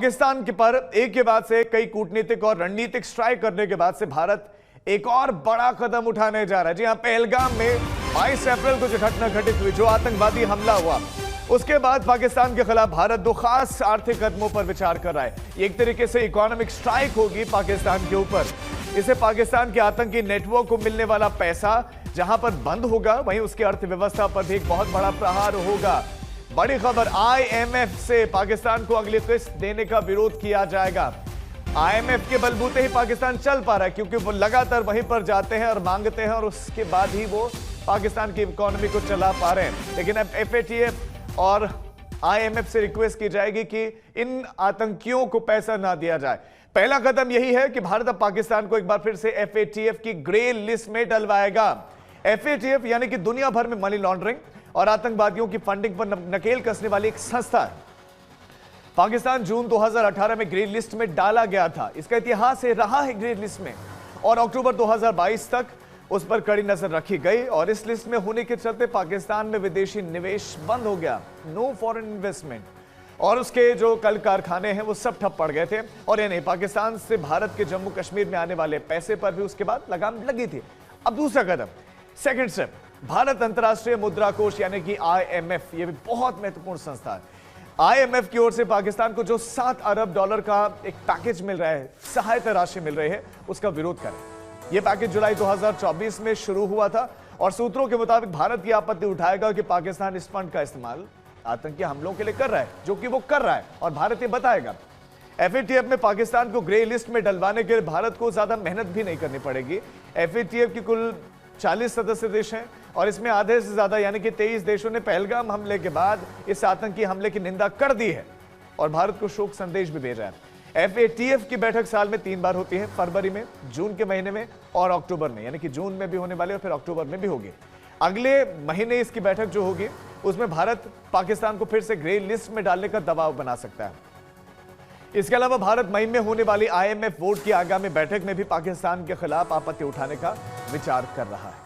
पाकिस्तान के पर एक के बाद से कई कूटनीतिक और रणनीतिक स्ट्राइक करने के बाद से भारत एक और बड़ा कदम उठाने जा रहा है। जी हां, पहलगाम में 22 अप्रैल को जो घटना घटित हुई, जो आतंकवादी हमला हुआ, उसके बाद पाकिस्तान के खिलाफ भारत दो खास आर्थिक कदमों पर विचार कर रहा है। एक तरीके से इकोनॉमिक स्ट्राइक होगी पाकिस्तान के ऊपर। इसे पाकिस्तान के आतंकी नेटवर्क को मिलने वाला पैसा जहां पर बंद होगा, वहीं उसकी अर्थव्यवस्था पर भी एक बहुत बड़ा प्रहार होगा। बड़ी खबर, आईएमएफ से पाकिस्तान को अगली किस्त देने का विरोध किया जाएगा। आईएमएफ के बलबूते ही पाकिस्तान चल पा रहा है, क्योंकि वो लगातार वहीं पर जाते हैं और मांगते हैं और उसके बाद ही वो पाकिस्तान की इकोनॉमी को चला पा रहे हैं। लेकिन अब एफएटीएफ और आईएमएफ से रिक्वेस्ट की जाएगी कि इन आतंकियों को पैसा ना दिया जाए। पहला कदम यही है कि भारत अब पाकिस्तान को एक बार फिर से एफएटीएफ की ग्रे लिस्ट में डलवाएगा। एफएटीएफ यानी कि दुनिया भर में मनी लॉन्ड्रिंग और आतंकवादियों की फंडिंग पर नकेल कसने वाली एक संस्था है। पाकिस्तान जून 2018 में ग्रे लिस्ट में डाला गया था। इसका इतिहास रहा है ग्रे लिस्ट में, और अक्टूबर 2022 तक उस पर कड़ी नजर रखी गई। और इस लिस्ट में होने के चलते पाकिस्तान में विदेशी निवेश बंद हो गया, नो फॉरेन इन्वेस्टमेंट, और उसके जो कल कारखाने हैं वो सब ठप पड़ गए थे। और ये नहीं, पाकिस्तान से भारत के जम्मू कश्मीर में आने वाले पैसे पर भी उसके बाद लगाम लगी थी। अब दूसरा कदम, सेकंड स्टेप, भारत अंतर्राष्ट्रीय मुद्रा कोष यानी कि आईएमएफ, ये भी बहुत महत्वपूर्ण संस्था है। आईएमएफ की ओर से पाकिस्तान को जो 7 अरब डॉलर का एक पैकेज मिल रहा है, सहायता राशि मिल रही है, उसका विरोध करें। यह पैकेज जुलाई 2024 में शुरू हुआ था और सूत्रों के मुताबिक भारत की आपत्ति उठाएगा कि पाकिस्तान इस फंड का इस्तेमाल आतंकी हमलों के लिए कर रहा है, जो कि वो कर रहा है, और भारत ये बताएगा। एफएटीएफ में पाकिस्तान को ग्रे लिस्ट में डलवाने के लिए भारत को ज्यादा मेहनत भी नहीं करनी पड़ेगी। एफएटीएफ की कुल 40 सदस्य देश हैं और इसमें आधे से ज्यादा यानी कि 23 देशों ने पहलगाम हमले के बाद इस आतंकी हमले की निंदा कर दी है और भारत को शोक संदेश भी भेजा है। एफएटीएफ की बैठक साल में 3 बार होती है, फरवरी में, जून के महीने में और अक्टूबर में, यानी कि जून में भी होने वाली और फिर अक्टूबर में भी होगी। अगले महीने इसकी बैठक जो होगी उसमें भारत पाकिस्तान को फिर से ग्रे लिस्ट में डालने का दबाव बना सकता है। इसके अलावा भारत मई में होने वाली आईएमएफ बोर्ड की आगामी बैठक में भी पाकिस्तान के खिलाफ आपत्ति उठाने का विचार कर रहा है।